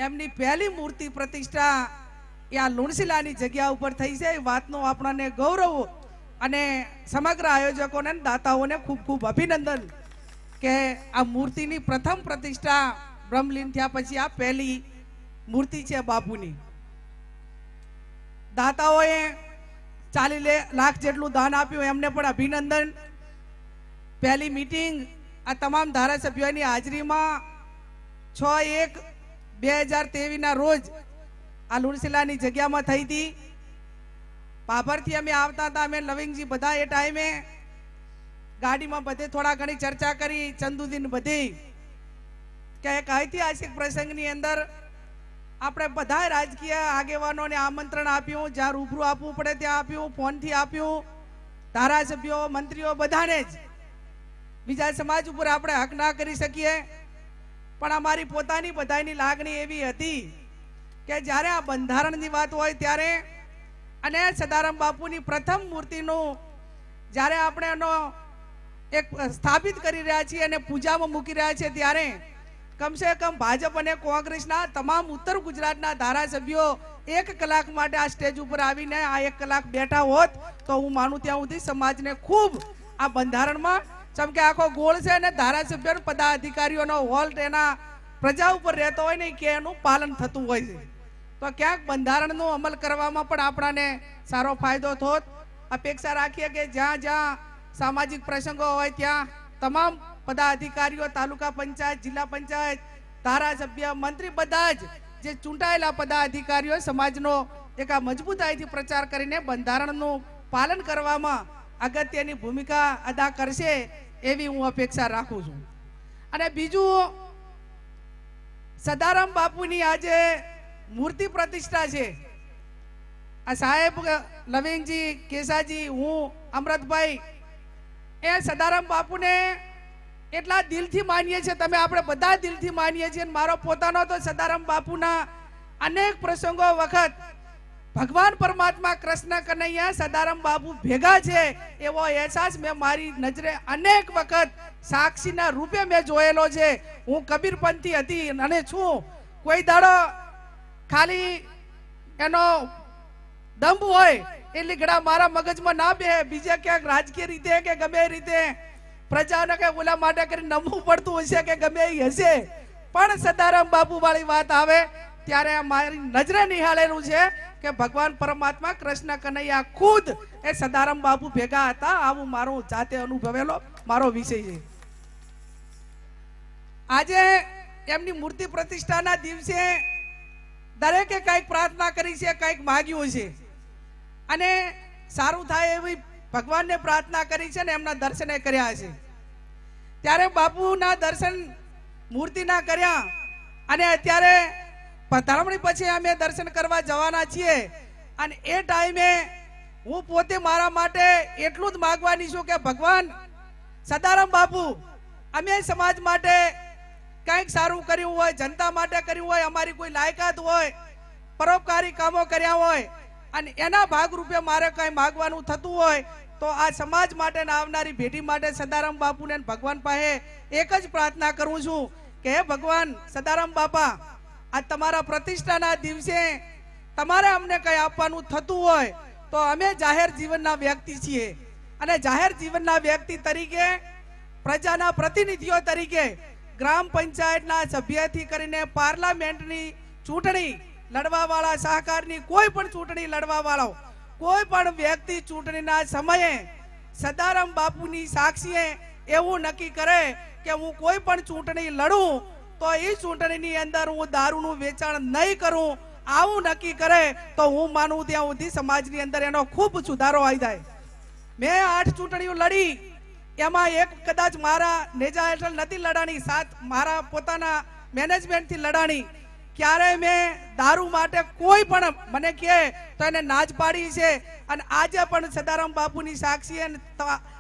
એમની પહેલી મૂર્તિ પ્રતિષ્ઠા એ આ લુણશીલાની જગ્યા ઉપર થઈ છે એ વાતનો આપણને ગૌરવ અને સમગ્ર આયોજકોને દાતાઓને ખૂબ ખૂબ અભિનંદન કે આ મૂર્તિની પ્રથમ પ્રતિષ્ઠા બ્રહ્મલીન થયા પછી આ પહેલી મૂર્તિ છે બાપુની. દાતાઓએ 40 લાખ જેટલું દાન આપ્યું એમને પણ અભિનંદન. પહેલી મીટિંગ આ તમામ ધારાસભ્યોની હાજરીમાં 6/1/2023 ના રોજ આ લુણશીલાની જગ્યામાં થઈ હતી. પાભરથી અમે આવતા હતા, અમે લવિંગજી બધા એ ટાઈમે ગાડીમાં બધે થોડા ઘણી ચર્ચા કરી, ચંદુદીન બધી કે એક ઐતિહાસિક પ્રસંગની અંદર આપણે બધા રાજકીય આગેવાનોને આમંત્રણ આપ્યું, જ્યાં રૂબરૂ આપવું પડે ત્યાં આપ્યું, ફોનથી આપ્યું, ધારાસભ્યો મંત્રીઓ બધાને જ. બીજા સમાજ ઉપર આપણે હક ના કરી શકીએ, પણ અમારી પોતાની બધાની લાગણી એવી હતી કે જ્યારે આ બંધારણની વાત હોય ત્યારે અને સદારામ બાપુની પ્રથમ મૂર્તિનું જ્યારે આપણે એનો એક સ્થાપિત કરી રહ્યા છીએ અને પૂજામાં મૂકી રહ્યા છીએ ત્યારે કમસે કમ ભાજપ અને કોંગ્રેસના તમામ ઉત્તર ગુજરાતના ધારાસભ્યો 1 કલાક માટે આ સ્ટેજ ઉપર આવીને આ 1 કલાક બેઠા હોત તો હું માનું ત્યાં સુધી સમાજને ખૂબ આ બંધારણમાં, જેમ કે આખો ગોળ છે અને ધારાસભ્યો પદાધિકારીઓનો હોલ્ટ એના પ્રજા ઉપર રહેતો હોય ને કે એનું પાલન થતું હોય છે, તો ક્યાંક બંધારણનો અમલ કરવામાં પણ આપણાને સારો ફાયદો થોત. અપેક્ષા રાખીએ કે જ્યાં જ્યાં સામાજિક પ્રસંગો હોય ત્યાં તમામ પદાધિકારીઓ, તાલુકા પંચાયત, જિલ્લા પંચાયત, ધારાસભ્ય, મંત્રી બધા જ જે ચૂંટાયેલા પદાધિકારીઓ સમાજનો એક આ મજબૂતાઈથી પ્રચાર કરીને બંધારણનું પાલન કરવામાં અગત્યની ભૂમિકા અદા કરશે એવી હું અપેક્ષા રાખું છું. અને બીજું, સદારામ બાપુની આજે મૂર્તિ પ્રતિષ્ઠા છે. આ સાહેબ લવિંગજી, કેસાજી, હું, અમૃતભાઈ એ સદારામ બાપુને એટલા દિલથી માનીએ છીએ, તમે આપણે બધા દિલથી માનીએ છીએ. મારો પોતાનો તો સદારામ બાપુના અનેક પ્રસંગો વખત ભગવાન પરમાત્મા કૃષ્ણ કનૈયા સદારામ બાપુ ભેગા છે એવો અહેસાસ મેં મારી નજરે અનેક વખત સાક્ષીના રૂપે મેં જોયેલો છે. હું કબીરપંથી હતી અને છું. કોઈ દાડો ખાલી એનો દંભ હોય એ લીગડા મારા મગજમાં ના બે, બીજા ક્યાંક રાજકીય રીતે કે ગમે રીતે પ્રજાને કે ઓલા માટે કરી નમવું પડતું હશે કે ગમે એ હશે, પણ સદારામ બાપુ વાળી વાત આવે ત્યારે મારી નજરે નિહાળેલું છે કે ભગવાન પરમાત્મા કૃષ્ણ કનૈયા ખુદ એ સદારામ બાપુ ભેગા હતા. આવું મારું જાતે અનુભવેલો મારો વિષય છે. આજે એમની મૂર્તિ પ્રતિષ્ઠાના દિવસે દરેકે કંઈક પ્રાર્થના કરી છે, કંઈક માગ્યું છે અને સારું થાય એવી ભગવાનને પ્રાર્થના કરી છે ને એમના દર્શને કર્યા છે. ત્યારે બાપુના દર્શન મૂર્તિના કર્યા અને અત્યારે પધરામણી પછી અમે દર્શન કરવા જવાના છીએ. અને એ ટાઈમે હું પોતે મારા માટે એટલું જ માગવાની છું કે ભગવાન સદારામ બાપુ, અમે સમાજ માટે કંઈક સારું કર્યું હોય, જનતા માટે કર્યું હોય, અમારી કોઈ લાયકાત હોય, પરોપકારી કામો કર્યા હોય અને એના ભાગરૂપે મારે કંઈ માગવાનું થતું હોય તો આ સમાજ માટે આવનારી પેઢી માટે સદારામ બાપુને ભગવાન પાસે એક જ પ્રાર્થના કરું છું કે હે ભગવાન સદારામ બાપા, આ તમારા પ્રતિષ્ઠાના દિવસે તમારે અમને કંઈ આપવાનું થતું હોય તો અમે જાહેર જીવનના વ્યક્તિ છીએ અને જાહેર જીવનના વ્યક્તિ તરીકે, પ્રજાના પ્રતિનિધિઓ તરીકે, ગ્રામ પંચાયતના સભ્યથી કરીને પાર્લામેન્ટની ચૂંટણી લડવાવાળા, સહકારની કોઈ પણ ચૂંટણી લડવાવાળો કોઈ પણ વ્યક્તિ ચૂંટણીના સમયે સદારામ બાપુની સાક્ષીએ એવું નક્કી કરે કે હું કોઈ પણ ચૂંટણી લડું તો એ ચૂંટણીની અંદર હું દારૂનું વેચાણ નહીં કરું, આવું નક્કી કરે તો હું માનું ત્યાં સુધી સમાજની અંદર એનો ખૂબ સુધારો આવી જાય. મેં 8 ચૂંટણીઓ લડી, એમાં એક કદાચ મારા નેજા હેઠળ નથી લડાણી, 7 મારા પોતાના મેનેજમેન્ટથી લડાણી. ક્યારે મેં દારૂ માટે કોઈ પણ મને કહે તો એને નાજ પાડી છે. અને આજે પણ સદારામ બાપુની સાક્ષીએ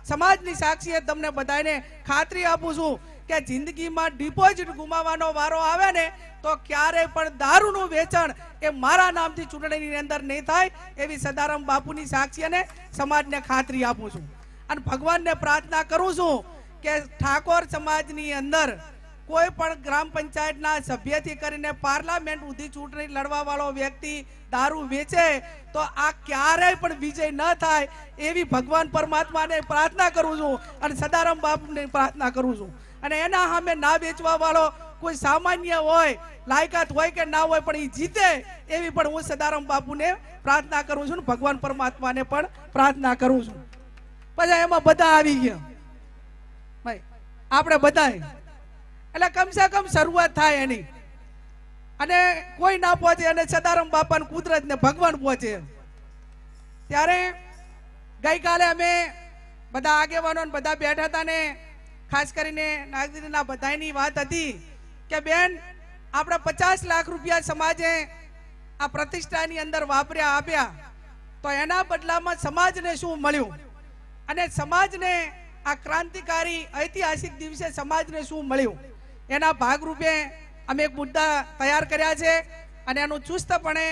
સમાજની સાક્ષીએ તમને બધાને ખાતરી આપું છું કે જિંદગીમાં ડિપોઝિટ ગુમાવવાનો વારો આવે ને તો ક્યારે પણ દારૂનું વેચાણ એ મારા નામથી ચૂંટણીની અંદર નહીં થાય એવી સદારામ બાપુની સાક્ષીને સમાજને ખાતરી આપું છું. અને ભગવાનને પ્રાર્થના કરું છું કે ઠાકોર સમાજની અંદર કોઈ પણ ગ્રામ પંચાયતના સભ્યથી કરીને પાર્લામેન્ટ સુધી ચૂંટણી લડવા વાળો વ્યક્તિ દારૂ વેચે તો આ ક્યારેય પણ વિજય ન થાય એવી ભગવાન પરમાત્માને પ્રાર્થના કરું છું અને સદારામ બાપુને પ્રાર્થના કરું છું. અને એના સામે ના વેચવા વાળો કોઈ સામાન્ય હોય, લાયકાત હોય કે ના હોય, પણ એ જીતે એવી પણ હું સદારામ બાપુને પ્રાર્થના કરું છું, ભગવાન પરમાત્માને પણ પ્રાર્થના કરું છું. પછી એમાં બધા આવી ગયા ભાઈ, આપણે બધા, એટલે કમસે કમ શરૂઆત થાય એની, અને કોઈ ના પહોંચે અને સદારામ બાપા કુદરત ને ભગવાન પહોંચે. ત્યારે ગઈકાલે અમે બધા આગેવાનો બધા બેઠા હતા ને ખાસ કરીને નાગરિકના બધાની વાત હતી કે બેન આપણે 50 લાખ રૂપિયા સમાજે આ પ્રતિષ્ઠાની અંદર વાપર્યા આપ્યા, તો એના બદલામાં સમાજને શું મળ્યું અને સમાજને આ ક્રાંતિકારી ઐતિહાસિક દિવસે સમાજને શું મળ્યું, એના ભાગરૂપે અમે એક મુદ્દા તૈયાર કર્યા છે અને એનું ચુસ્તપણે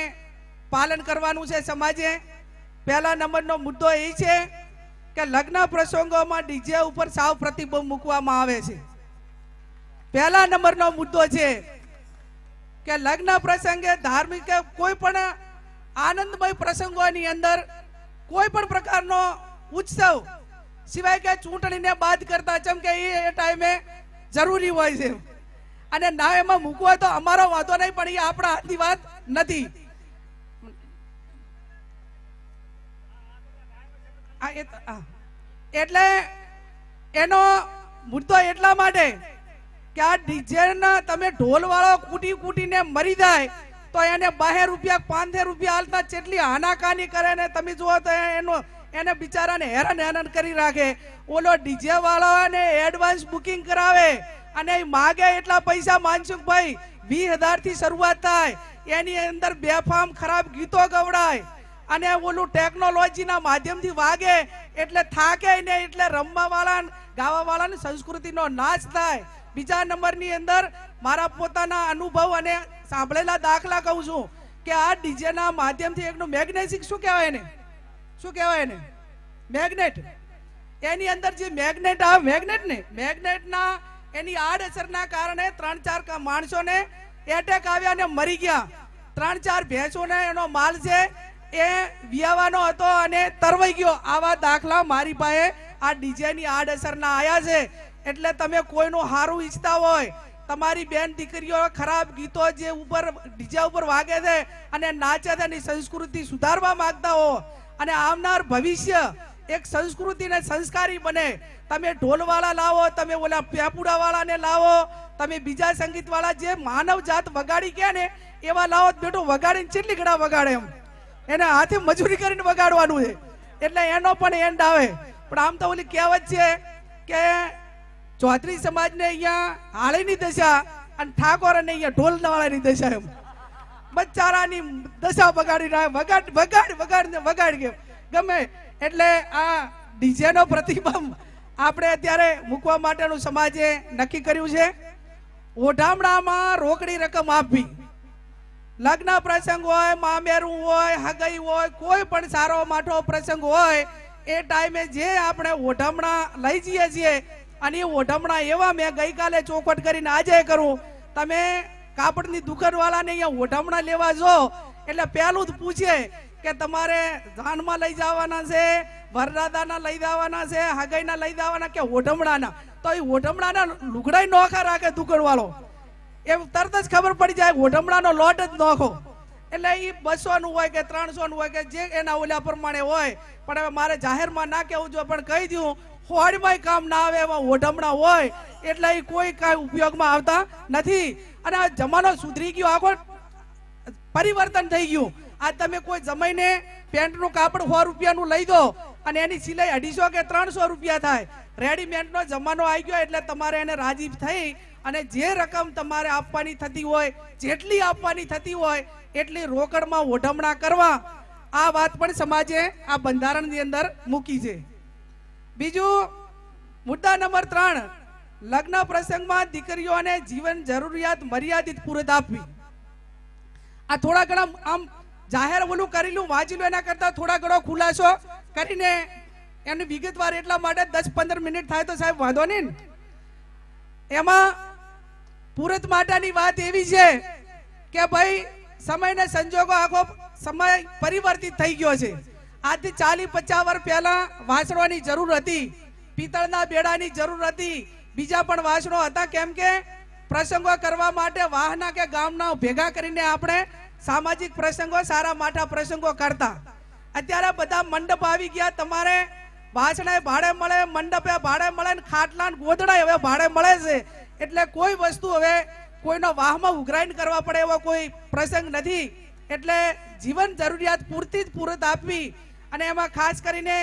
પાલન કરવાનું છે સમાજે. પહેલા નંબરનો મુદ્દો એ છે કે લગ્ન પ્રસંગોમાં ડીજે ઉપર સાવ પ્રતિબંધ મૂકવામાં આવે છે. પહેલા નંબરનો મુદ્દો છે કે લગ્ન પ્રસંગે ધાર્મિક કે કોઈ પણ આનંદમય પ્રસંગોની અંદર કોઈ પણ પ્રકારનો ઉત્સવ સિવાય કે ચૂંટણીને બાદ કરતા, ચમ કે એ ટાઈમે જરૂરી હોય છે અને ના એમાં મૂકવો તો અમારો વાંધો નહીં, પણ એ આપણા હાથની વાત નથી. એટલે એનો મુદ્દો એટલા માટે કે આ ડીજે ના તમે ઢોલ વાળો કૂટી કૂટીને મરી જાય તો એને 12 રૂપિયા 5 રૂપિયા હાલતા જેટલી હાનાકાની કરે ને તમે જુઓ તો એને બિચારાને હેરાન કરી રાખે. ઓલો ડીજે વાળાને એડવાન્સ બુકિંગ કરાવે અને માગે એટલા પૈસા. માનસુખભાઈ 20,000 થી શરૂઆત થાય, એની અંદર બેફામ ખરાબ ગીતો ગવડાય અને ઓલું ટેકનોલોજીના માધ્યમથી વાગે એટલે થાકે ને, એટલે રમવા વાળા ગાવા વાળાની સંસ્કૃતિનો નાશ થાય. બીજા નંબરની અંદર મારા પોતાના અનુભવ અને સાંભળેલા દાખલા કહું છું કે આ ડીજેના માધ્યમથી એકનું મેગ્નેટિક શું કહેવાય ને, શું કહેવાય ને, મેગ્નેટ, એની અંદર જે મેગ્નેટ આવે મેગ્નેટના એની આડઅસરના કારણે 3-4 માણસોને એટેક આવ્યા અને મરી ગયા. 3-4 ભેંસોને એનો માલ છે એ વિયાવાનો હતો અને તરવાઈ ગયો. આવા દાખલા મારી પાસે આ ડીજેની આડઅસરના આયા છે. એટલે તમે કોઈનું હારું ઈચ્છતા હોય, તમારી બેન દીકરીઓ ખરાબ ગીતો જે ઉપર ડીજે ઉપર વાગે છે અને નાચે છે એની સંસ્કૃતિ સુધારવા માંગતા હો અને આવનાર ભવિષ્ય એક સંસ્કૃતિ ને સંસ્કારી બને, તમે ઢોલવાળા લાવો, તમે ઓલા પેપુડા વાળાને લાવો, તમે બીજા સંગીત વાળા જે માનવ જાત વગાડી કે ને એવા લાવો. બેટો વગાડીને કેટલી ઘડા વગાડે, એમ એને હાથે મજૂરી કરીને વગાડવાનું છે એટલે એનો પણ એન્ડ આવે. પણ આમ તો ઓલી કહેવત છે કે ચૌધરી સમાજને અહીંયા હાળીની દશા અને ઠાકોરને અહીંયા ઢોલ વાળાની દશા, એમ બચારાની દશા બગાડી વગાડ ગમે. એટલે આ ડીજે નો પ્રતિબંધ આપણે અત્યારે મૂકવા માટેનું સમાજે નક્કી કર્યું છે. ઓઢામણામાં રોકડી રકમ આપવી, લગ્ન પ્રસંગ હોય, મામેરું હોય, હગઈ હોય, કોઈ પણ સારો માઠો પ્રસંગ હોય એ ટાઈમે જે આપણે ઓઢામણા લઈ જઈએ છીએ અને એ ઓઢામણા એવા મેં ગઈકાલે ચોખવટ કરીને આજે કરું, તમે કાપડની દુકાનવાળાને અહીંયા ઓઢામણા લેવા જો એટલે પહેલું જ પૂછે કે તમારે ધાનમાં લઈ જવાના છે, વરરાદાના લઈ જવાના છે, હગાઈના લઈ જવાના કે ઓઢમણાના, તો એ ઓઢમણાના લુગડાઈ નોખા રાખે દુકાનવાળો, એમ તરત જ ખબર પડી જાય ઓઢમણાનો લોટ જ નોખો. એટલે એ 200 નું હોય કે 300 નું હોય કે જે એના ઓલા પ્રમાણે હોય. પણ હવે મારે જાહેરમાં ના કહેવું જોઈએ, પણ કહી દઉં હોડમાંય કામ ના આવે એમાં ઓઢમણા હોય એટલે એ કોઈ કાંઈ ઉપયોગમાં આવતા નથી. અને આ જમાનો સુધરી ગયો, આખો પરિવર્તન થઈ ગયું. આ તમે કોઈ જમાઈને પેન્ટનું કાપડ 100 રૂપિયાનું લઈ દો અને એની સિલાઈ 250 કે 300 રૂપિયા થાય. રેડીમેડનો જમાનો આવી ગયો એટલે તમારે એને રાજી થઈ અને જે રકમ તમારે આપવાની થતી હોય, જેટલી આપવાની થતી હોય એટલી રોકડમાં ઓઢમણા કરવા. આ વાત પણ સમાજે આ બંધારણની અંદર મૂકી છે. બીજું મુદ્દા નંબર 3, લગ્ન પ્રસંગમાં દીકરીઓને જીવન જરૂરિયાત મર્યાદિત પૂરત આપવી. આ થોડા ઘણા આમ જાહેર ઓલું કરેલું વાંચી લો, એના કરતા થોડા ઘણો ખુલાસો કરીને એની વિગતવાર એટલા માટે 10-15 મિનિટ થાય તો સાહેબ વાંધો નહીં. એમાં પુરત માટેની વાત એવી છે કે ભાઈ સમયને સંજોગો આખો સમય પરિવર્તિત થઈ ગયો છે. આજથી 40-50 વર્ષ પહેલા વાસણોની જરૂર હતી, પિત્તળના બેડાની જરૂર હતી, બીજા પણ વાસણો હતા. કેમ કે પ્રસંગો કરવા માટે વાહના કે ગામના ભેગા કરીને આપણે સામાજિક પ્રસંગો, સારા માઠા પ્રસંગો કરતા. અત્યારે બધા મંડપ આવી ગયા. તમારે વાસણા ભાડે મળે, મંડપે ભાડે મળે, ખાટલા ગોદડા હવે ભાડે મળે છે. એટલે કોઈ વસ્તુ હવે કોઈનો વાહમાં ઉઘરાઈને કરવા પડે એવો કોઈ પ્રસંગ નથી. એટલે જીવન જરૂરિયાત પૂરતી જ પૂરત આપવી, અને એમાં ખાસ કરીને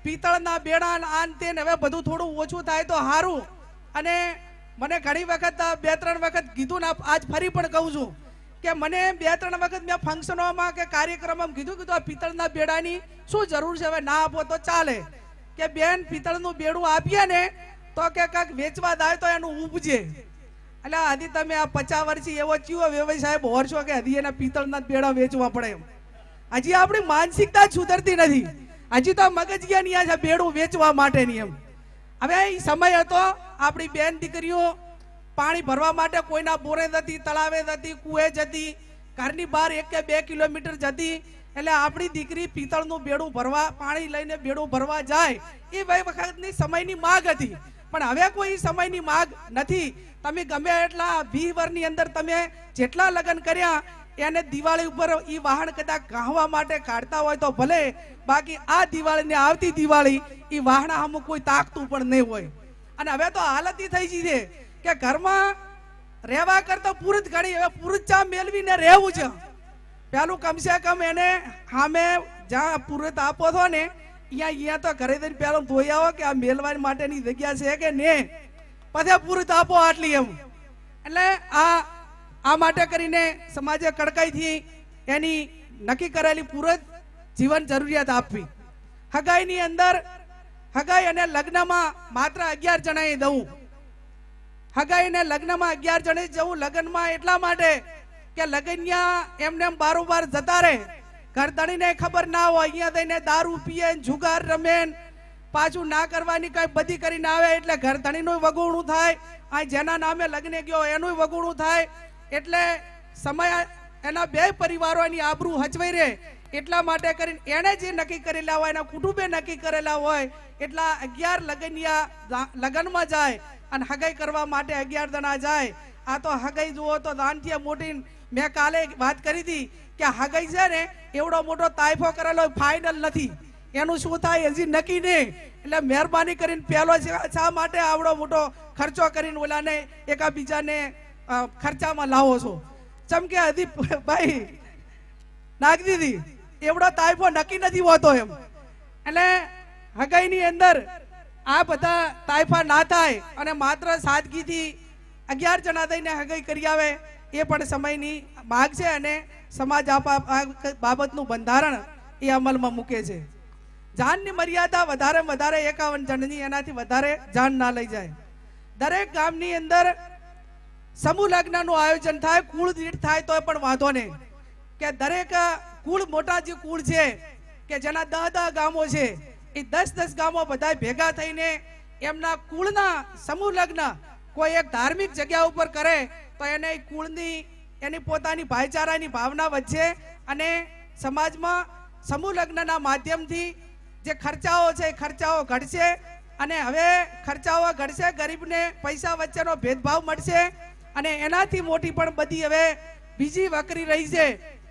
પિત્તળના બેડા આન તેન હવે બધું થોડું ઓછું થાય તો સારું. અને મને ઘણી વખત 2-3 વખત કીધું ને આજ ફરી પણ કહું છું કે મને 2-3 વખત મેં ફંક્શનોમાં કે કાર્યક્રમમાં કીધું આ પિત્તળના બેડાની શું જરૂર છે, હવે ના આપો તો ચાલે. કે બેન પિત્તળનું બેડું આપીએ ને તો કે કાંઈક વેચવા દાય તો એનું ઉપજે. એટલે હજી તમે આ 50 વર્ષથી એવો ચીવો વ્યવસાય હોરશો કે હજી એના પિત્તળના બેડા વેચવા પડે એમ. હજી આપણી માનસિકતા સુધરતી નથી. હજી તો મગજગિયાની આ છે બેડું વેચવા માટેની એમ. હવે એ સમય હતો આપણી બેન દીકરીઓ પાણી ભરવા માટે કોઈના બોરે જતી, તળાવે જતી, કુએ જતી, ઘરની બહાર 1 કે 2 કિલોમીટર જતી. એટલે આપણી દીકરી પિત્તળનું બેડું ભરવા, પાણી લઈને બેડું ભરવા જાય, એ વખતની સમયની માગ હતી. પણ હવે કોઈ સમયની માગ નથી. તમે ગમે એટલા 20 વર્ષની અંદર તમે જેટલા લગ્ન કર્યા એને દિવાળી ઉપર એ વાહન કદાચ ગાહવા માટે કાઢતા હોય તો ભલે, બાકી આ દિવાળી ને આવતી દિવાળી એ વાહન અમુક કોઈ તાકતું પણ નહીં હોય. અને હવે તો હાલત થઈ ગઈ છે કે ઘરમાં રહેવા કરતા પુરુષ ઘણી હવે પુરુષ ચા મેળવીને રહેવું છે. પેલું કમસે કમ એને સામે જ્યાં પુરુષ આપો છો ને અહીંયા તો ઘરે જઈને પેલું ધોઈ આવો કે આ મેળવાની માટેની જગ્યા છે કે ને, પછી પુરુષ આપો આટલી એમ. એટલે આ માટે કરીને સમાજે કડકાઈથી એની નક્કી કરેલી પૂરત જીવન જરૂરિયાત આપવી. હગાઈની અંદર હગાઈ અને લગ્નમાં માત્ર 11 જણાએ દઉં. હગાઈ અને લગ્નમાં 11 જણે જવું લગ્નમાં એટલા માટે કે લગ્નિયા એમને બારોબાર જતા રહે, ઘરધણીને ખબર ના હોય, અહીંયા થઈને દારૂ પીએ, જુગાર રમે, પાછું ના કરવાની કઈ બધી કરીને આવે એટલે ઘરધણીનું વગોણું થાય, આ જેના નામે લગ્ન ગયો એનું વગોણું થાય. એટલે સમય એના બે પરિવારોની આબરૂ હચવાઈ રહે એટલા માટે કરીને એને જે નક્કી કરેલા હોય, એના કુટુંબે નક્કી કરેલા હોય એટલા 11 લગ્નિયા લગ્નમાં જાય અને હગાઈ કરવા માટે 11 જણા જાય. આ તો હગાઈ જુઓ તો દાનથી મોટી, મેં કાલે વાત કરી હતી કે હગાઈ છે ને એવડો મોટો તાઇફો કરેલો ફાઇનલ નથી, એનું શું થાય હજી નક્કી નહીં. એટલે મહેરબાની કરીને પહેલો શા માટે આવડો મોટો ખર્ચો કરીને ઓલાને એકાબીજાને ખર્ચામાં લાવો છો? ચમકે હજી ભાઈ નાખી દીધી, એવડો તાઇફો નક્કી નથી હોતો એમ. એટલે હગાઈની અંદર આ બધા તાઇફા ના થાય અને માત્ર સાદગીથી 11 જણા થઈને હગાઈ કરી આવે એ પણ સમયની માગ છે. અને સમાજ બાબતનું બંધારણ એ અમલમાં મૂકે છે. જાનની મર્યાદા વધારે વધારે 51 જણની, એનાથી વધારે જાન ના લઈ જાય. દરેક ગામની અંદર સમૂહ લગ્નનું આયોજન થાય, કુળ દીઠ થાય તો પણ વાંધો નહીં. કે દરેક કુળ મોટા જે કુળ છે કે જેના 10 ગામો છે, એ 10 ગામો બધા ભેગા થઈને એમના કુળના સમૂહ લગ્ન કોઈ એક ધાર્મિક જગ્યા ઉપર કરે તો એને કુળની એની પોતાની ભાઈચારાની ભાવના વધશે અને સમાજમાં સમૂહ લગ્નના માધ્યમથી જે ખર્ચાઓ છે એ ખર્ચાઓ ઘટશે. અને હવે ખર્ચાઓ ઘટશે, ગરીબને પૈસા વચ્ચેનો ભેદભાવ મળશે. અને એનાથી મોટી પણ બધી હવે બીજી વકરી રહી છે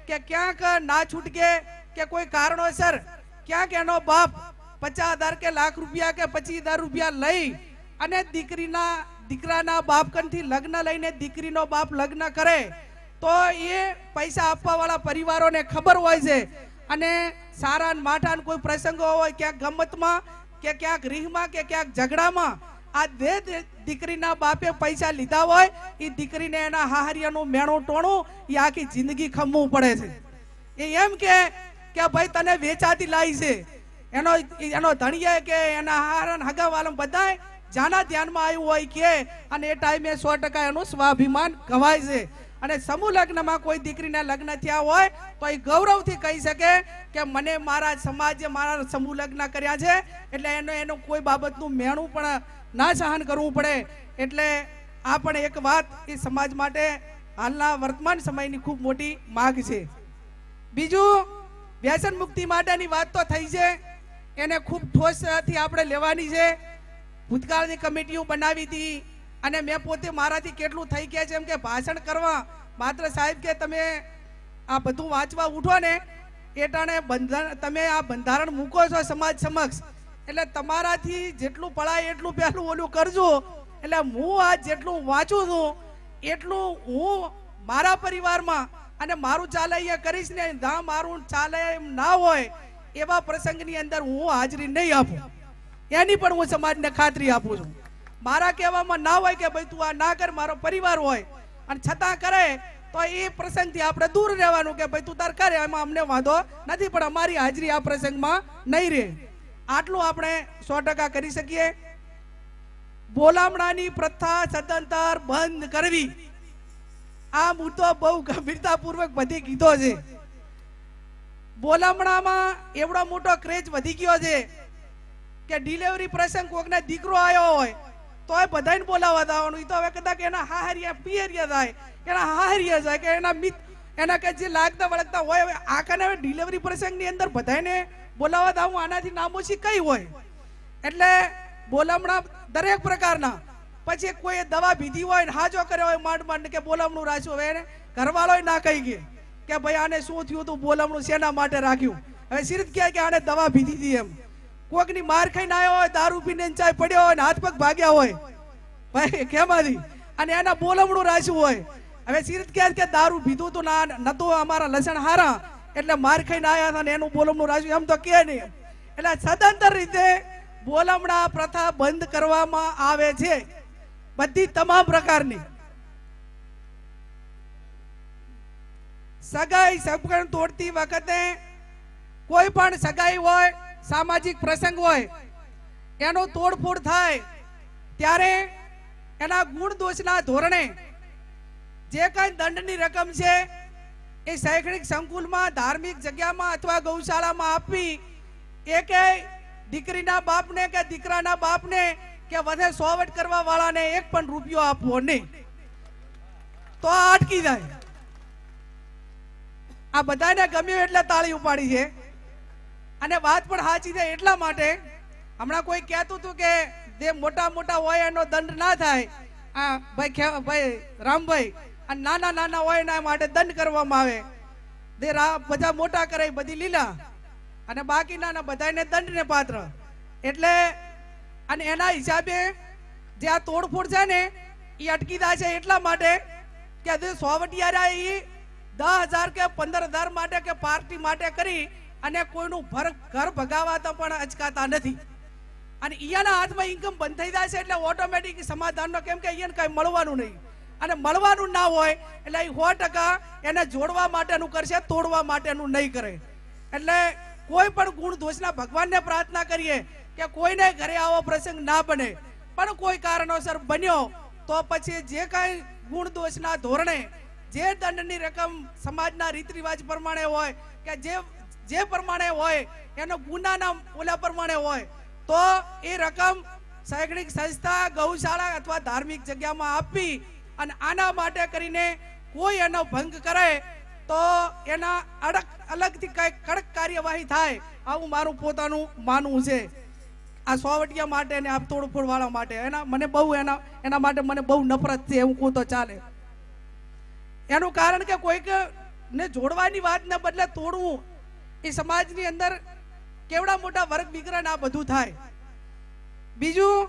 કે ક્યાંક ના છૂટકે કે કોઈ કારણોસર ક્યાંક એનો બાપ 50,000 કે લાખ રૂપિયા કે 25,000 રૂપિયા લઈ અને દીકરાના બાપ કંથી લગ્ન લઈને દીકરીનો બાપ લગ્ન કરે તો એ પૈસા આપવા વાળા પરિવારોને ખબર હોય છે. અને સારા માઠા કોઈ પ્રસંગો હોય, ક્યાંક ગમતમાં કે ક્યાંક રીહમાં કે ક્યાંક ઝઘડામાં આ દીકરીના બાપે પૈસા લીધા હોય, એ દીકરીને એના હાહરિયાનું મેણું ટોણું એ આખી જિંદગી ખમવું પડે છે. એ એમ કે ભાઈ તને વેચાતી લાવી છે, એનો ધણીએ કે એના હારણ હગાવાળા બધા જાના ધ્યાનમાં આવ્યું હોય કે, અને એ ટાઈમે 100% એનું સ્વાભિમાન ગવાય છે. અને સમૂહ લગ્નમાં કોઈ દીકરીના લગ્ન થયા હોય તો એ ગૌરવથી કહી શકે કે મને મારા સમાજે મારા સમૂહ લગ્ન કર્યા છે, એટલે એનું કોઈ બાબતનું મેણું પણ ના સહન કરવું પડે. એટલે આ પણ એક વાત એ સમાજ માટે હાલના વર્તમાન સમયની ખૂબ મોટી માંગ છે. બીજું, વ્યસન મુક્તિ માટેની વાત તો થઈ છે, એને ખૂબ ઠોસથી આપણે લેવાની છે. ભૂતકાળની કમિટીઓ બનાવી હતી અને મેં પોતે મારાથી કેટલું થઈ ગયા છે એમ કે ભાષણ કરવા માત્ર સાહેબ કે તમે આ બધું વાંચવા ઉઠો ને એટાણે તમે આ બંધારણ મૂકો છો સમાજ સમક્ષ, એટલે તમારાથી જેટલું પડાય એટલું પહેલું ઓલું કરજો. એટલે હું આ જેટલું વાંચું છું એટલું હું મારા પરિવારમાં અને મારું ચાલે અહીંયા કરીશ ને, ના મારું ચાલે એમ ના હોય એવા પ્રસંગની અંદર હું હાજરી નહીં આપું, એની પણ હું સમાજને ખાતરી આપું છું. મારા કહેવામાં ના હોય કે ભાઈ તું આ ના કર, મારો પરિવાર હોય અને છતાં કરે તો એ પ્રસંગથી આપણે દૂર રહેવાનું કે ભાઈ તું તાર કરે, એમાં અમને વાંધો નથી, પણ અમારી હાજરી આ પ્રસંગમાં નહીં રહે. આટલું આપણે 100% કરી શકીએ. બોલામણાની પ્રથા સદંતર બંધ કરવી, આ મુદ્દો બહુ ગંભીરતાપૂર્વક બધી કીધો છે. બોલામણામાં એવડો મોટો ક્રેઝ વધી ગયો છે કે ડિલિવરી પ્રસંગ કોકને દીકરો આવ્યો હોય તોય બધાને બોલાવવા જવાનું. તો હવે કદાચ એના હાહરિયા પિયરિયા થાય, એના હાહરિયા જાય કે એના મિત્ર એના કે જે લાગતા વળગતા હોય, હવે આખાને હવે ડિલિવરી પ્રસંગની અંદર બધાને બોલાવવા જવું આનાથી નામોશી કઈ હોય. એટલે બોલામણા દરેક પ્રકારના, પછી કોઈ દવા પીધી હોય ને હાજો કર્યો હોય માંડ માંડ કે બોલામણું રાખ્યું, હવે એને ઘરવાળો ના કહી ગયે કે ભાઈ આને શું થયું તું, બોલામણું શેના માટે રાખ્યું. હવે સીરીત કહે કે આને દવા પીધી હતી એમ. કોકની માર ખાઈને આવ્યો હોય, દારૂ પીને ચાય પડ્યો હોય ને હાથ પગ ભાગ્યા હોય ભાઈ કેમાંથી, અને એના બોલામણું રાખ્યું હોય. હવે સીરીત કહે કે દારૂ પીધું તું ના નતું, અમારા લસણ હારા એટલે માર ખાઈને આવ્યા હતા ને એનું બોલામણું રાખ્યું, એમ તો કે નહીં. એટલે સદંતર રીતે બોલામણા પ્રથા બંધ કરવામાં આવે છે, બધી તમામ પ્રકારની. સગાઈ સગપણ તોડતી વખતે કોઈ પણ સગાઈ હોય, સામાજિક પ્રસંગ હોય, એનો તોડફોડ થાય ત્યારે એના ગુણ દોષના ધોરણે જે કઈ દંડની રકમ છે એ શૈક્ષણિક સંકુલમાં, ધાર્મિક જગ્યામાં અથવા ગૌશાળામાં આપવી. એ કે દીકરીના બાપને કે દીકરાના બાપને કે વધે સોવટ કરવા વાળાને એક પણ રૂપિયો આપવો નહીં, તો આ અટકી જાય. આ બધાને ગમ્યું એટલે તાળી ઉપાડી છે. અને વાત પણ સાચી છે એટલા માટે, હમણાં કોઈ કહેતું હતું કે જે મોટા મોટા હોય એનો દંડ ના થાય, આ ભાઈ રામભાઈ, અને નાના નાના હોય એના માટે દંડ કરવામાં આવે. બધા મોટા કરે બધી લીલા અને બાકીના બધાને દંડને પાત્ર. એટલે અને એના હિસાબે જે આ તોડફોડ છે ને એ અટકી જાય છે એટલા માટે કે જે સોવટિયારા એ 10,000 કે 15,000 માટે કે પાર્ટી માટે કરી અને કોઈનું ઘર ભગાવતા પણ અચકાતા નથી. અને અહીંયાના હાથમાં ઇન્કમ બંધ થઈ જાય છે એટલે ઓટોમેટિક સમાધાનનો, કેમ કે અહીંયા કઈ મળવાનું નહીં અને મળવાનું ના હોય એટલે એ 100% એને જોડવા માટેનું કરશે, તોડવા માટેનું નહીં કરે. એટલે કોઈ પણ ગુણ દોષના ભગવાનને પ્રાર્થના કરીએ કે કોઈને ઘરે આવો પ્રસંગ ના બને, પણ કોઈ કારણોસર બન્યો તો પછી જે કઈ ગુણ દોષના ધોરણે જે દંડની રકમ સમાજના રીત રિવાજ પ્રમાણે હોય કે જે પ્રમાણે હોય એનો ગુનાના ઓલા પ્રમાણે હોય તો એ રકમ શૈક્ષણિક સંસ્થા, ગૌશાળા અથવા ધાર્મિક જગ્યામાં આપવી. અને આના માટે કરીને કોઈ એનો ભંગ કરે તો એના અલગથી કઈ કડક કાર્યવાહી થાય, આવું મારું પોતાનું માનવું છે. આ સોવટિયા માટે ને આ તોડફોડ વાળા માટે મને બહુ એના માટે મને બહુ નફરત છે એવું કહું તો ચાલે. એનું કારણ કે કોઈક ને જોડવાની વાત ને બદલે તોડવું, એ સમાજની અંદર કેવડા મોટા વર્ગ વિગ્રહ આ બધું થાય. બીજું,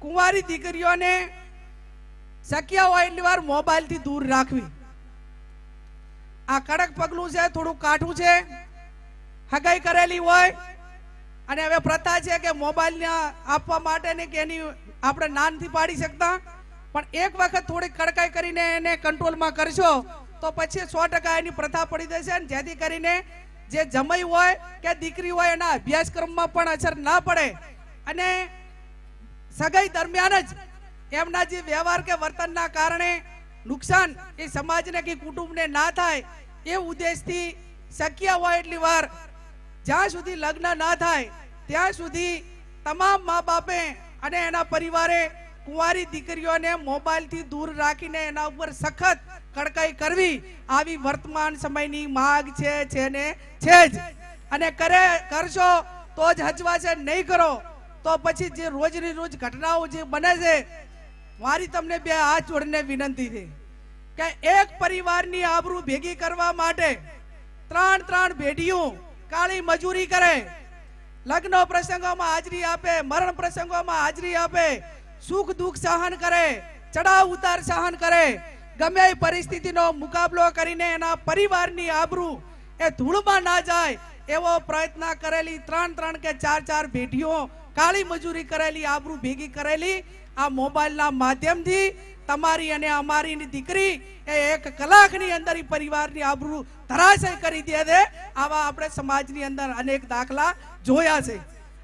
કુંવારી દીકરીઓને શક્ય હોય એટલી વાર મોબાઈલ થી દૂર રાખવી. આ કડક પગલું છે, થોડું કાઠું છે. હગાઈ કરેલી હોય અને હવે પ્રથા છે કે મોબાઈલ આપવા માટે ને કે એની આપણે ના નથી પાડી શકતા, પણ એક વખત થોડી કડકાઈ કરીને એને કંટ્રોલમાં કરશો તો પછી 100% એની પ્રથા પડી જશે. જેથી કરીને જે જમાઈ હોય કે દીકરી હોય એના અભ્યાસક્રમમાં પણ અસર ના પડે અને સગાઈ દરમિયાન જ એમના જે વ્યવહાર કે વર્તનના કારણે નુકસાન એ સમાજને કે કુટુંબને ના થાય એ ઉદ્દેશથી શક્ય હોય એટલી વાર જ્યાં સુધી લગ્ન ના થાય ત્યાં સુધી તમામ મા બાપે અને એના પરિવારે કુંવારી દીકરીઓને મોબાઈલથી દૂર રાખીને એના ઉપર સખત કડકાઈ કરવી આવી વર્તમાન સમયની માંગ છે ને છે જ. અને કરશો તો જ હચવાશે, નહીં કરો તો પછી જે રોજની રોજ ઘટનાઓ જે બને છે, મારી તમને બે હાથ જોડીને વિનંતી છે કે એક પરિવારની આબરૂ ભેગી કરવા માટે ત્રણ પેઢીઓ કાળી મજૂરી કરે, લગ્ન પ્રસંગોમાં હાજરી આપે, મરણ પ્રસંગોમાં હાજરી આપે, સુખ દુઃખ સહન કરે, ચડાવ ઉતાર સહન કરે, ગમે એ પરિસ્થિતિનો મુકાબલો કરીને એના પરિવારની આબરૂ એ ધૂળમાં ના જાય એવો પ્રયત્ન કરેલી ત્રણ કે ચાર પેઢીઓ કાળી મજૂરી કરેલી આબરૂ ભેગી કરેલી આ મોબાઈલના માધ્યમથી તમારી અને અમારી દીકરી એ 1 કલાકની અંદર પરિવારની આબરૂ ધરાશય કરી દે છે. આવા આપણે સમાજની અંદર અનેક દાખલા જોયા છે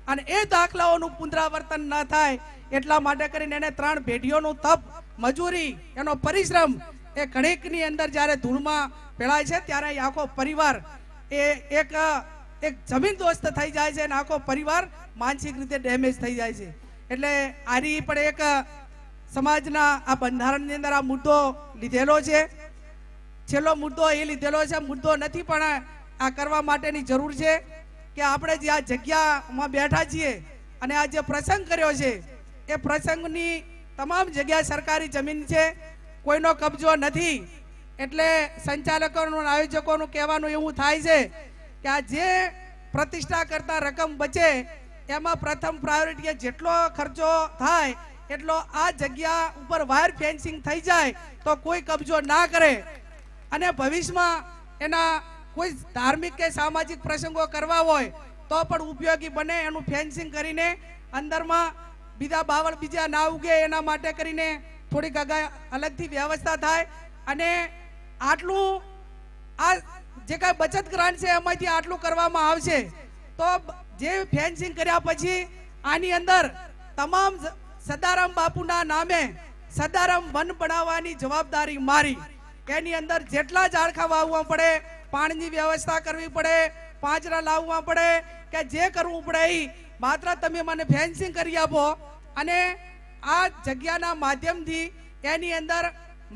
અને એ દાખલાઓનું પુનરાવર્તન ન થાય એટલા માટે કરીને એને 3 પેઢીઓનું તપ, મજૂરી, એનો પરિશ્રમ એ ઘણીકની અંદર જ્યારે ધૂળમાં ભેળાય છે ત્યારે આખો પરિવાર એ એક જમીન દોસ્ત થઈ જાય છે અને આખો પરિવાર માનસિક રીતે ડેમેજ થઈ જાય છે. એટલે આની પણ એક સમાજના આ બંધારણની અંદર આ મુદ્દો લીધેલો છે. છેલ્લો મુદ્દો એ લીધેલો છે, મુદ્દો નથી પણ આ કરવા માટેની જરૂર છે કે આપણે જે આ જગ્યામાં બેઠા છીએ અને આ જે પ્રસંગ કર્યો છે એ પ્રસંગની તમામ જગ્યા સરકારી જમીન છે, કોઈનો કબજો નથી. એટલે સંચાલકોનું, આયોજકોનું કહેવાનું એવું થાય છે કે આ જે પ્રતિષ્ઠા કરતા રકમ બચે એમાં પ્રથમ પ્રાયોરિટી જેટલો ખર્ચો થાય એટલો આ જગ્યા ઉપર વાયર ફેન્સિંગ થઈ જાય તો કોઈ કબજો ના કરે અને ભવિષ્યમાં એના કોઈ ધાર્મિક કે સામાજિક પ્રસંગો કરવા હોય તો પણ ઉપયોગી બને. એનું ફેન્સિંગ કરીને અંદરમાં બીજા બાવળ બીજા ના ઉગે એના માટે કરીને થોડીક અલગથી વ્યવસ્થા થાય અને આટલું આ જે કાંઈ બચત ગ્રાન્ટ છે એમાંથી આટલું કરવામાં આવશે તો જે ફેન્સિંગ કર્યા પછી આની અંદર તમામ સદારામ બાપુના નામે સદારામ વન બનાવવાની જવાબદારી મારી. એની અંદર જેટલા ઝાડખા વાવવા પડે, પાણીની વ્યવસ્થા કરવી પડે, પાંજરા લાવવા પડે કે જે કરવું પડે એ માત્ર તમે મને ફેન્સિંગ કરી આપો અને આ જગ્યાના માધ્યમથી એની અંદર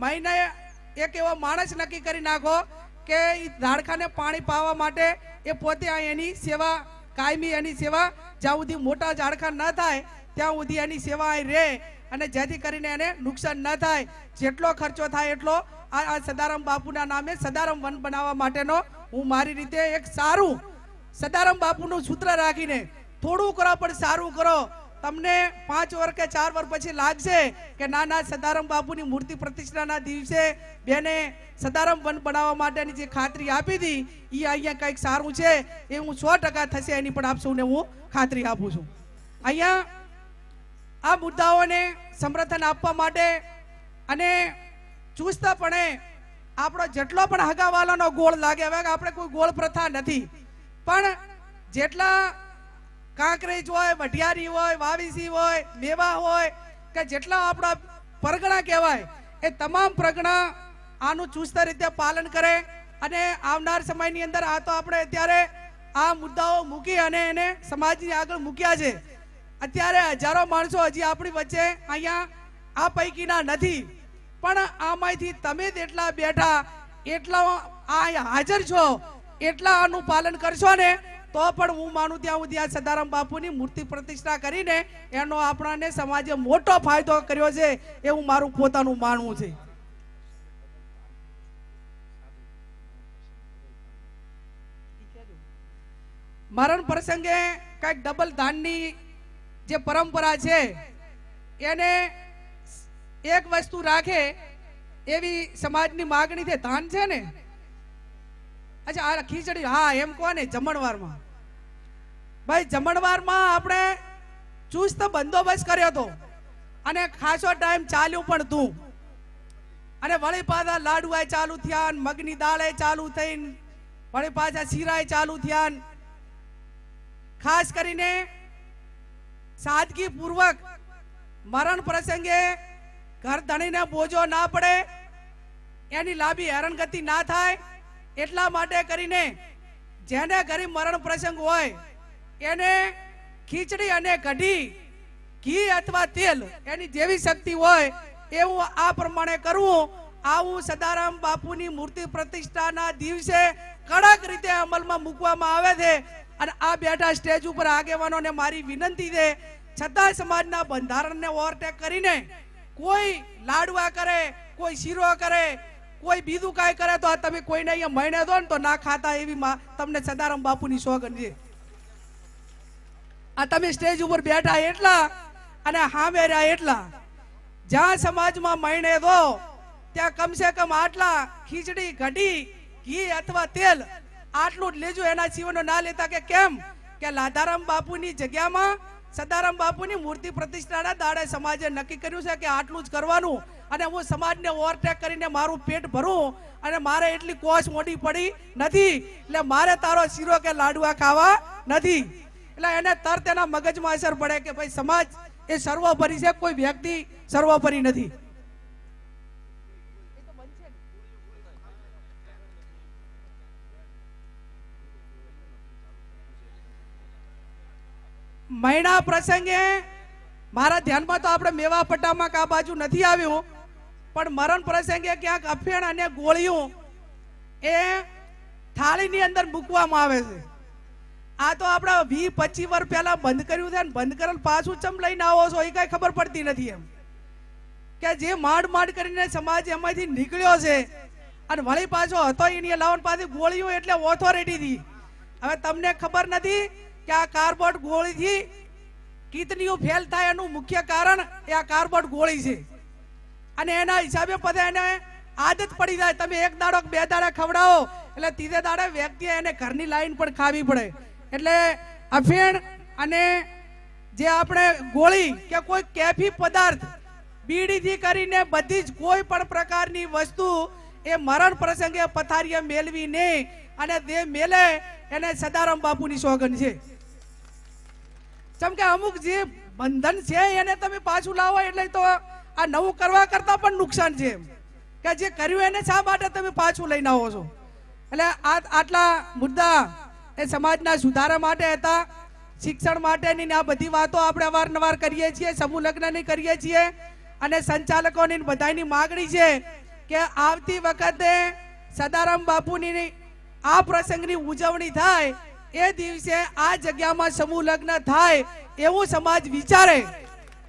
મહિને એક એવો માણસ નક્કી કરી નાખો કે ઝાડખાને પાણી પાવા માટે એ પોતે એની સેવા, કાયમી એની સેવા, જ્યાં સુધી મોટા ઝાડખા ન થાય ત્યાં સુધી એની સેવા અહીં રહે અને જેથી કરીને એને નુકસાન ન થાય. જેટલો ખર્ચો થાય એટલો આ સદારામ બાપુના નામે સદારામ વન બનાવવા માટેનો હું મારી રીતે એક સારું સદારામ બાપુનું સૂત્ર રાખીને થોડું કરો પણ સારું કરો. તમને 5 વર્ષ કે 4 વર્ષ પછી લાગશે કે ના સદારામ બાપુની મૂર્તિ પ્રતિષ્ઠાના દિવસે બેને સદારામ વન બનાવવા માટેની જે ખાતરી આપી હતી એ અહીંયા કંઈક સારું છે એ હું 100% થશે એની પણ આપ સૌને હું ખાતરી આપું છું. અહીંયા આ મુદ્દાઓને સમર્થન આપવા માટે અને ચુસ્તપણે આપણો જેટલો પણ હગાવાલાનો ગોળ લાગે, હવે આપણે કોઈ ગોળ પ્રથા નથી, પણ જેટલા કાંકરેજ હોય, વઢિયારી હોય, વાવીસી હોય, મેવા હોય કે જેટલા આપણા પરગણા કહેવાય એ તમામ પરગણા આનું ચુસ્ત રીતે પાલન કરે અને આવનાર સમયની અંદર આ તો આપણે અત્યારે આ મુદ્દાઓ મૂકી અને એને સમાજની આગળ મૂક્યા છે. અત્યારે હજારો માણસો હજી આપણી વચ્ચે અહીંયા આ પૈકીના નથી, પણ આમાંથી તમે જેટલા બેઠા એટલા આ હાજર છો એટલા આનું પાલન કરશો ને તો પણ હું માનું ત્યાં સુધી આ સદારામ બાપુની મૂર્તિ પ્રતિષ્ઠા કરીને એનો આપણાને સમાજે મોટો ફાયદો કર્યો છે એવું મારું પોતાનું માનવું છે. મરણ પ્રસંગે કઈક ડબલ દાનની જે પરંપરા છે એને એક વસ્તુ રાખે એવી સમાજની માગણી છે. ધાન છે ને, અચ્છા આ ખીચડી, હા એમ કહો ને જમણવારમાં. ભાઈ જમણવારમાં આપણે ચુસ્ત બંદોબસ્ત કર્યો હતો અને ખાસો ટાઈમ ચાલ્યું પણ તું અને વળી પાછા લાડુઆ ચાલુ થયા, મગની દાળે ચાલુ થઈ, વળી પાછા શીરાય ચાલુ થયા. ખાસ કરીને સાદગી પૂર્વક મરણ પ્રસંગે ઘર ધણીને બોજો ના પડે, એની લાંબી હેરાનગતિ ના થાય એટલા માટે કરીને જેને ઘરે મરણ પ્રસંગ હોય એને ખીચડી અને કઢી, ઘી અથવા તેલ એની જેવી શક્તિ હોય એવું આ પ્રમાણે કરવું. આવું સદારામ બાપુની મૂર્તિ પ્રતિષ્ઠાના દિવસે કડક રીતે અમલમાં મૂકવામાં આવે છે. અને આ બેઠા સ્ટેજ ઉપર આગેવાનોને મારી વિનંતી છે, છતાં સમાજના બંધારણને ઓવરટેક કરીને કોઈ લાડવા કરે, કોઈ શીરો કરે, કોઈ બીજું કાંઈ કરે તો આ તમે કોઈને અહીંયા મહિને દો ને તો ના ખાતા એવી તમને સદારામ બાપુની સોગંદ છે. આ તમે સ્ટેજ ઉપર બેઠા એટલા અને હામે રહ્યા એટલા, જ્યાં સમાજમાં મહિને દો ત્યાં કમસે કમ આટલા ખીચડી, કઢી, ઘી અથવા તેલ આટલું જ લેજો. એના સિવાયનો ના લેતા. કે કેમ? કે લાધારામ બાપુની જગ્યામાં સદારામ બાપુની મૂર્તિ પ્રતિષ્ઠાના દાડે સમાજે નક્કી કર્યું છે કે આટલું જ કરવાનું. અને હું સમાજને ઓવરટેક કરીને મારું પેટ ભરું અને મારે એટલી કોશ મોટી પડી નથી, એટલે મારે તારો શીરો કે લાડવા ખાવા નથી. એટલે એને તરત એના મગજમાં અસર પડે કે ભાઈ સમાજ એ સર્વોપરી છે, કોઈ વ્યક્તિ સર્વોપરી નથી. મહિના પ્રસંગે મારા ધ્યાનમાં તો આપણે મેવા પટ્ટામાં કા બાજુ નથી આવ્યું, પણ મરણ પ્રસંગે ક્યાંક અફેણ અને ગોળીઓ એ થાળીની અંદર મૂકવામાં આવે છે. આ તો આપણે 20-25 વર્ષ પહેલા બંધ કર્યું છે, બંધ કરેલ પાછું ચમ લઈને આવો છો એ કઈ ખબર પડતી નથી. એમ કે જે માંડ કરીને સમાજ એમાંથી નીકળ્યો છે અને વળી પાછો હતો એની લાવન પાછી ગોળીઓ એટલે ઓથોરિટી થી. હવે તમને ખબર નથી કે આ કાર્બોટ ગોળીથી કિડનીઓ ફેલ થાય એનું મુખ્ય કારણ એ આ કાર્બોટ ગોળી છે. અને એના હિસાબે પછી એને આદત પડી જાય. તમે એક દાડો 2 દાડા ખવડાવો એટલે ત્રીજે દાડે વ્યક્તિએ એને ઘરની લાઈન પણ ખાવી પડે. એટલે અફીણ અને જે આપણે ગોળી કે કોઈ કેફી પદાર્થ, બીડીથી કરીને બધી જ કોઈ પણ પ્રકારની વસ્તુ એ મરણ પ્રસંગે પથારીએ મેળવી નહીં. અને તે મેલે એને સદારામ બાપુની સોગંદ છે. જેમ કે અમુક જે બંધન છે એને તમે પાછું લાવો એટલે તો આ નવું કરવા કરતા પણ નુકસાન છે. કે જે કર્યું એને શા માટે તમે પાછું લઈને આવો છો? એટલે આટલા મુદ્દા એ સમાજના સુધારા માટે હતા, શિક્ષણ માટેની આ બધી વાતો આપણે અવારનવાર કરીએ છીએ, સમૂહ લગ્નની કરીએ છીએ. અને સંચાલકોની બધાની માગણી છે કે આવતી વખતે સદારામ બાપુની આ પ્રસંગની ઉજવણી થાય એ દિવસે આ જગ્યામાં સમૂહ લગ્ન થાય એવું સમાજ વિચારે,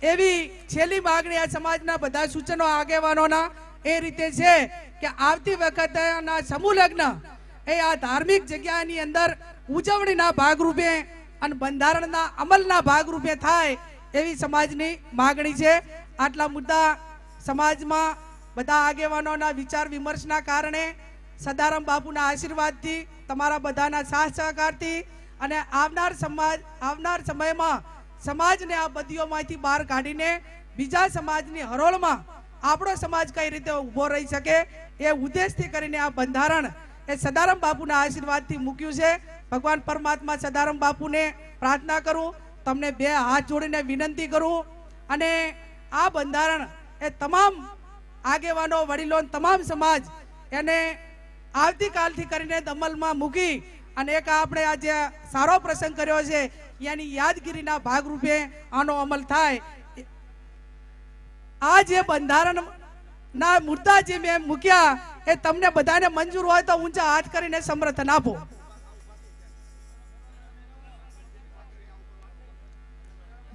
એવી છેલ્લી માગણી આ સમાજના બધા સૂચનો આગેવાનોના એ રીતે છે કે આવતી વખતેના સમૂહ લગ્ન એ આ ધાર્મિક જગ્યાની અંદર ઉજવણીના ભાગરૂપે અને બંધારણના અમલના ભાગરૂપે થાય એવી સમાજની માગણી છે. આટલા મુદ્દા સમાજમાં બધા આગેવાનોના વિચાર વિમર્શના કારણે, સદારામ બાપુના આશીર્વાદથી, તમારા બધાના સાથ સહકારથી અને આવનાર સમયમાં સમાજને આ બદીઓમાંથી બહાર કાઢીને બીજા સમાજની હરોળમાં આપણો સમાજ કઈ રીતે ઊભો રહી શકે એ ઉદ્દેશથી કરીને આ બંધારણ એ સદારામ બાપુના આશીર્વાદથી મૂક્યું છે. ભગવાન પરમાત્મા સદારામ બાપુને પ્રાર્થના કરું, તમને 2 હાથ જોડીને વિનંતી કરું અને આ બંધારણ એ તમામ આગેવાનો, વડીલો, તમામ સમાજ એને આવતીકાલથી કરીને અમલમાં મૂકી અને એક આપણે આજે સારો પ્રસંગ કર્યો છે એની યાદગીરીના ભાગરૂપે આનો અમલ થાય. આ જે બંધારણ ના મુદ્દા જે મેં મૂક્યા એ તમને બધાને મંજૂર હોય તો ઊંચા હાથ કરીને સમર્થન આપો.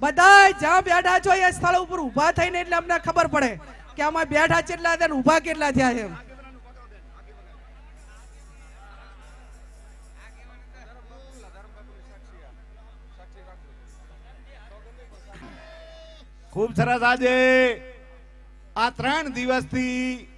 બધા જ્યાં બેઠા છો એ સ્થળ ઉપર ઉભા થઈને એટલે અમને ખબર પડે કે આમાં બેઠા કેટલા છે, ઉભા કેટલા થયા છે. ખૂબ સરસ. આજે આ 3 દિવસથી